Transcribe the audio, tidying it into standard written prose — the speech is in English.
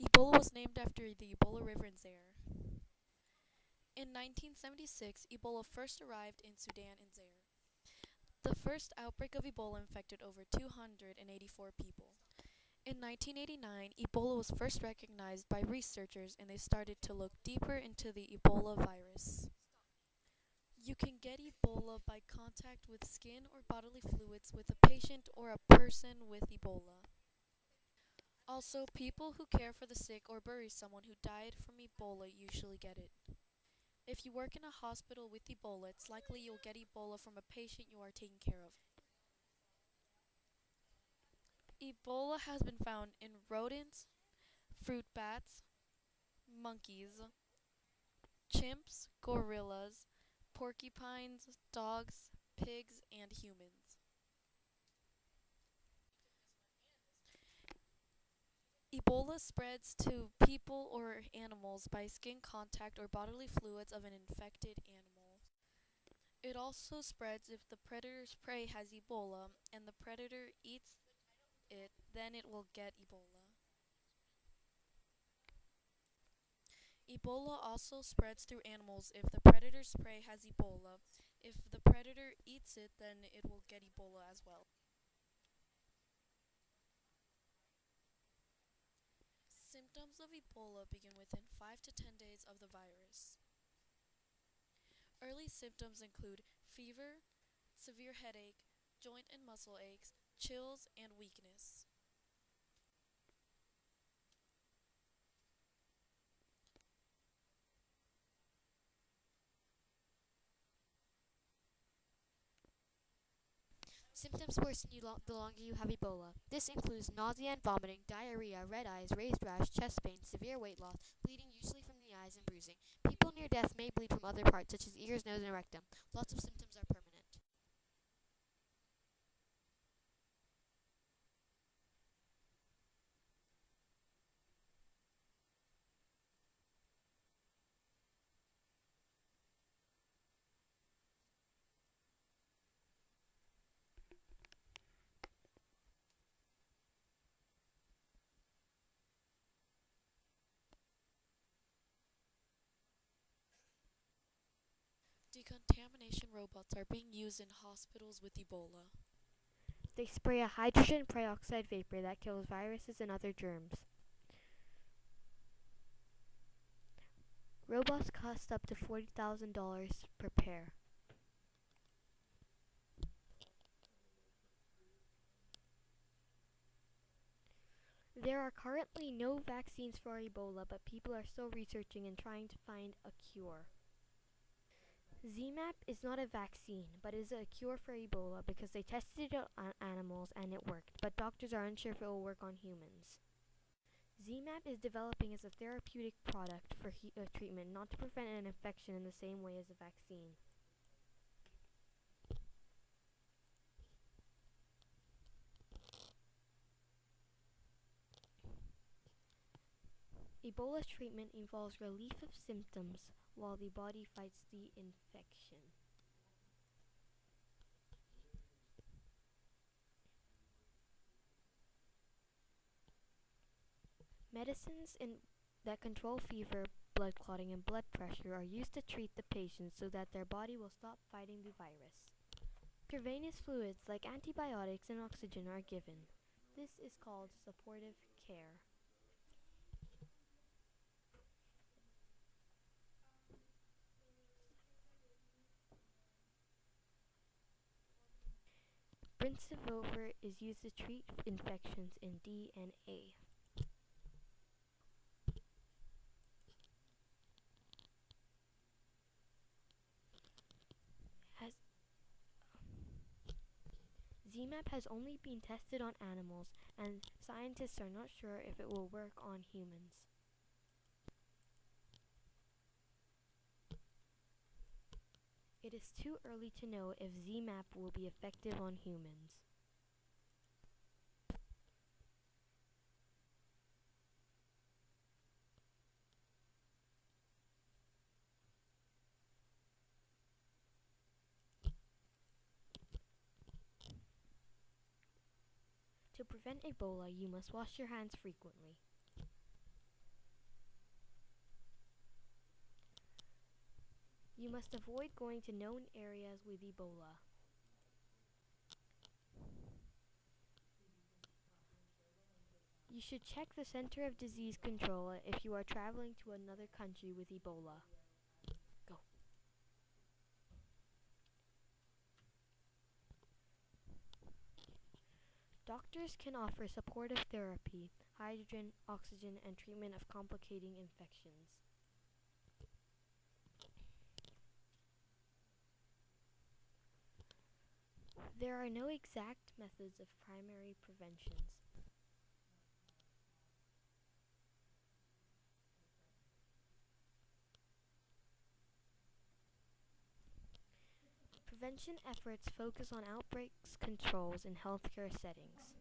Ebola was named after the Ebola River in Zaire. In 1976, Ebola first arrived in Sudan and Zaire. The first outbreak of Ebola infected over 284 people. In 1989, Ebola was first recognized by researchers and they started to look deeper into the Ebola virus. You can get Ebola by contact with skin or bodily fluids with a patient or a person with Ebola. Also, people who care for the sick or bury someone who died from Ebola usually get it. If you work in a hospital with Ebola, it's likely you'll get Ebola from a patient you are taking care of. Ebola has been found in rodents, fruit bats, monkeys, chimps, gorillas, porcupines, dogs, pigs, and humans. Ebola spreads to people or animals by skin contact or bodily fluids of an infected animal. It also spreads if the predator's prey has Ebola and the predator eats it, then it will get Ebola. Ebola also spreads through animals if the predator's prey has Ebola. If the predator eats it, then it will get Ebola as well. Symptoms of Ebola begin within 5 to 10 days of the virus. Early symptoms include fever, severe headache, joint and muscle aches, chills, and weakness. Symptoms worsen the longer you have Ebola. This includes nausea and vomiting, diarrhea, red eyes, raised rash, chest pain, severe weight loss, bleeding usually from the eyes, and bruising. People near death may bleed from other parts such as ears, nose, and rectum. Lots of symptoms are permanent. Decontamination robots are being used in hospitals with Ebola. They spray a hydrogen peroxide vapor that kills viruses and other germs. Robots cost up to $40,000 per pair. There are currently no vaccines for Ebola, but people are still researching and trying to find a cure. ZMapp is not a vaccine, but is a cure for Ebola because they tested it on animals and it worked, but doctors are unsure if it will work on humans. ZMapp is developing as a therapeutic product for treatment, not to prevent an infection in the same way as a vaccine. Ebola treatment involves relief of symptoms while the body fights the infection. Medicines that control fever, blood clotting, and blood pressure are used to treat the patient so that their body will stop fighting the virus. Intravenous fluids like antibiotics and oxygen are given. This is called supportive care. Brincivolver is used to treat infections in DNA. Has ZMapp has only been tested on animals, and scientists are not sure if it will work on humans. It is too early to know if ZMapp will be effective on humans. To prevent Ebola, you must wash your hands frequently. You must avoid going to known areas with Ebola. You should check the Center of Disease Control if you are traveling to another country with Ebola. Go. Doctors can offer supportive therapy, hydrogen, oxygen, and treatment of complicating infections. There are no exact methods of primary preventions. Prevention efforts focus on outbreaks controls in healthcare settings.